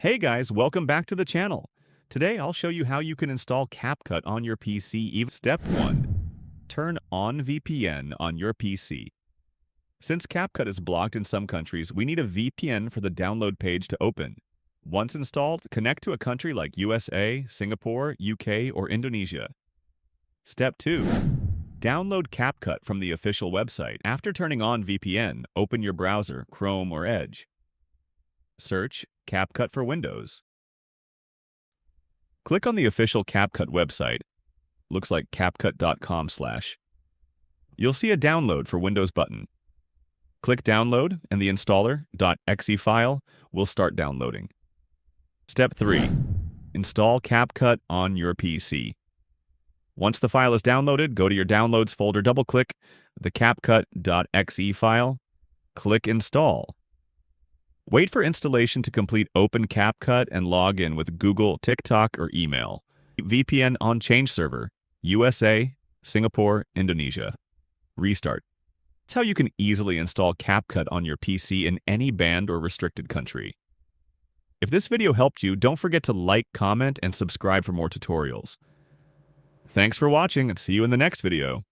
Hey guys, welcome back to the channel. Today I'll show you how you can install CapCut on your PC. Step 1. Turn on VPN on your PC. Since CapCut is blocked in some countries, we need a VPN for the download page to open. Once installed, connect to a country like USA, Singapore, UK, or Indonesia. Step 2. Download CapCut from the official website. After turning on VPN, open your browser, Chrome or Edge. Search CapCut for Windows. Click on the official CapCut website. Looks like capcut.com/. You'll see a Download for Windows button. Click Download and the installer.exe file will start downloading. Step 3. Install CapCut on your PC. Once the file is downloaded, go to your Downloads folder, double-click the capcut.exe file, click Install. Wait for installation to complete. Open CapCut and log in with Google, TikTok, or email. VPN on change server, USA, Singapore, Indonesia. Restart. That's how you can easily install CapCut on your PC in any banned or restricted country. If this video helped you, don't forget to like, comment, and subscribe for more tutorials. Thanks for watching and see you in the next video.